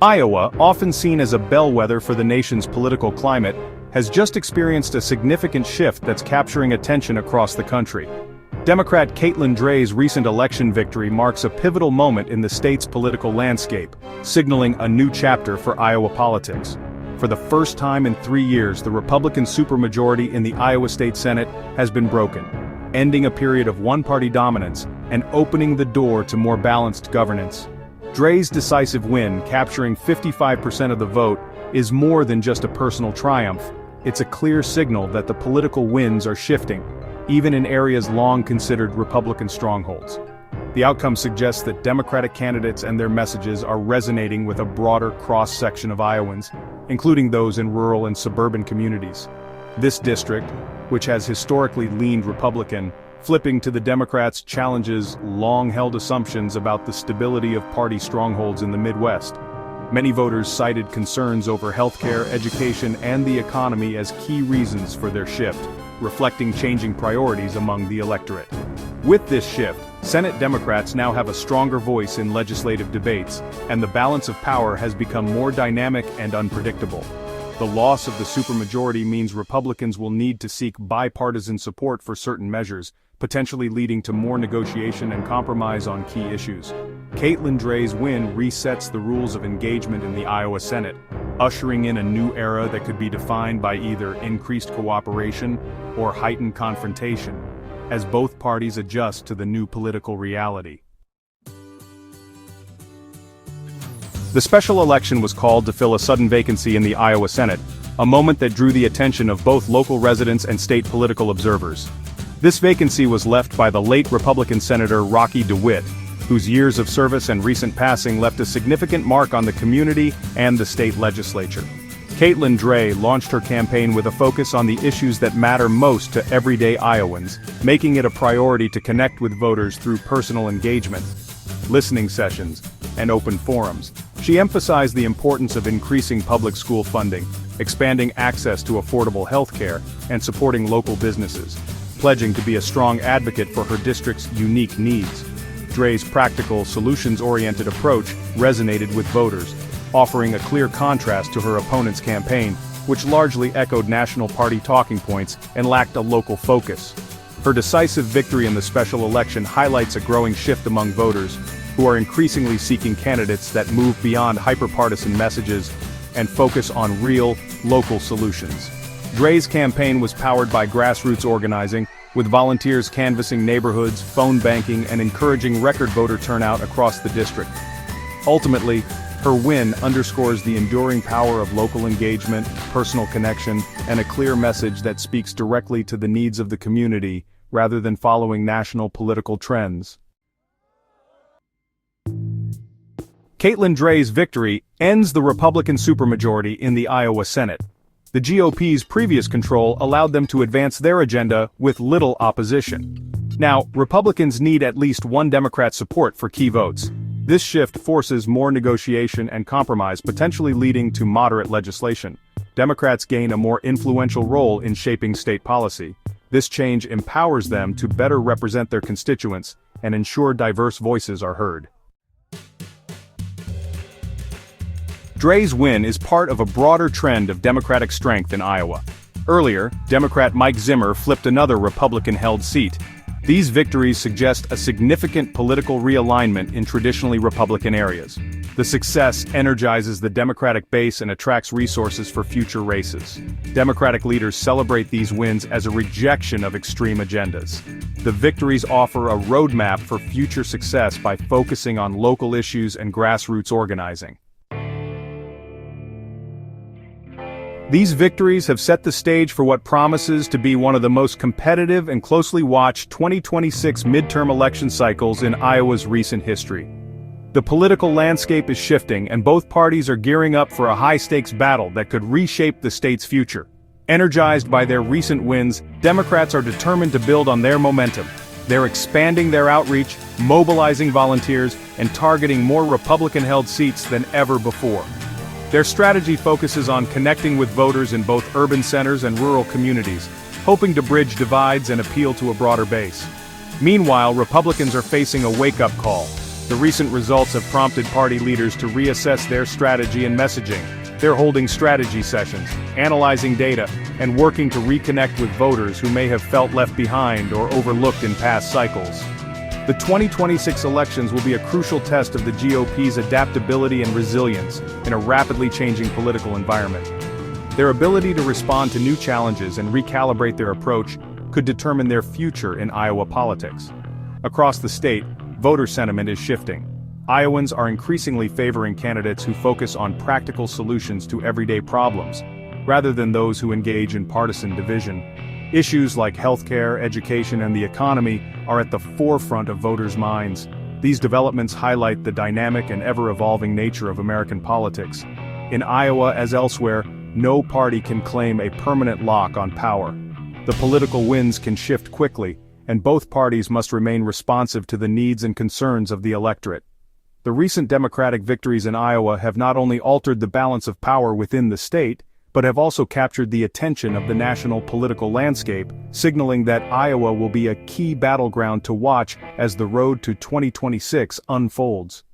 Iowa, often seen as a bellwether for the nation's political climate, has just experienced a significant shift that's capturing attention across the country. Democrat Caitlin Dre's recent election victory marks a pivotal moment in the state's political landscape, signaling a new chapter for Iowa politics. For the first time in 3 years, the Republican supermajority in the Iowa State Senate has been broken, ending a period of one-party dominance and opening the door to more balanced governance. Dre's decisive win, capturing 55% of the vote, is more than just a personal triumph. It's a clear signal that the political winds are shifting, even in areas long considered Republican strongholds. The outcome suggests that Democratic candidates and their messages are resonating with a broader cross-section of Iowans, including those in rural and suburban communities. This district, which has historically leaned Republican, flipping to the Democrats challenges long-held assumptions about the stability of party strongholds in the Midwest. Many voters cited concerns over healthcare, education, and the economy as key reasons for their shift, reflecting changing priorities among the electorate. With this shift, Senate Democrats now have a stronger voice in legislative debates, and the balance of power has become more dynamic and unpredictable. The loss of the supermajority means Republicans will need to seek bipartisan support for certain measures, potentially leading to more negotiation and compromise on key issues. Caitlin Dre's win resets the rules of engagement in the Iowa Senate, ushering in a new era that could be defined by either increased cooperation or heightened confrontation, as both parties adjust to the new political reality. The special election was called to fill a sudden vacancy in the Iowa Senate, a moment that drew the attention of both local residents and state political observers. This vacancy was left by the late Republican Senator Rocky DeWitt, whose years of service and recent passing left a significant mark on the community and the state legislature. Caitlin Dre launched her campaign with a focus on the issues that matter most to everyday Iowans, making it a priority to connect with voters through personal engagement, listening sessions, and open forums. She emphasized the importance of increasing public school funding, expanding access to affordable health care, and supporting local businesses, pledging to be a strong advocate for her district's unique needs. Dre's practical, solutions-oriented approach resonated with voters, offering a clear contrast to her opponent's campaign, which largely echoed national party talking points and lacked a local focus. Her decisive victory in the special election highlights a growing shift among voters, who are increasingly seeking candidates that move beyond hyper-partisan messages and focus on real, local solutions. Dre's campaign was powered by grassroots organizing, with volunteers canvassing neighborhoods, phone banking, and encouraging record voter turnout across the district. Ultimately, her win underscores the enduring power of local engagement, personal connection, and a clear message that speaks directly to the needs of the community, rather than following national political trends. Caitlin Dre's victory ends the Republican supermajority in the Iowa Senate. The GOP's previous control allowed them to advance their agenda with little opposition. Now, Republicans need at least one Democrat support for key votes. This shift forces more negotiation and compromise, potentially leading to moderate legislation. Democrats gain a more influential role in shaping state policy. This change empowers them to better represent their constituents and ensure diverse voices are heard. Dre's win is part of a broader trend of Democratic strength in Iowa. Earlier, Democrat Mike Zimmer flipped another Republican-held seat. These victories suggest a significant political realignment in traditionally Republican areas. The success energizes the Democratic base and attracts resources for future races. Democratic leaders celebrate these wins as a rejection of extreme agendas. The victories offer a roadmap for future success by focusing on local issues and grassroots organizing. These victories have set the stage for what promises to be one of the most competitive and closely watched 2026 midterm election cycles in Iowa's recent history. The political landscape is shifting, and both parties are gearing up for a high-stakes battle that could reshape the state's future. Energized by their recent wins, Democrats are determined to build on their momentum. They're expanding their outreach, mobilizing volunteers, and targeting more Republican-held seats than ever before. Their strategy focuses on connecting with voters in both urban centers and rural communities, hoping to bridge divides and appeal to a broader base. Meanwhile, Republicans are facing a wake-up call. The recent results have prompted party leaders to reassess their strategy and messaging. They're holding strategy sessions, analyzing data, and working to reconnect with voters who may have felt left behind or overlooked in past cycles. The 2026 elections will be a crucial test of the GOP's adaptability and resilience in a rapidly changing political environment. Their ability to respond to new challenges and recalibrate their approach could determine their future in Iowa politics. Across the state, voter sentiment is shifting. Iowans are increasingly favoring candidates who focus on practical solutions to everyday problems, rather than those who engage in partisan division. Issues like healthcare, education, and the economy are at the forefront of voters' minds. These developments highlight the dynamic and ever-evolving nature of American politics. In Iowa, as elsewhere, no party can claim a permanent lock on power. The political winds can shift quickly, and both parties must remain responsive to the needs and concerns of the electorate. The recent Democratic victories in Iowa have not only altered the balance of power within the state, but have also captured the attention of the national political landscape, signaling that Iowa will be a key battleground to watch as the road to 2026 unfolds.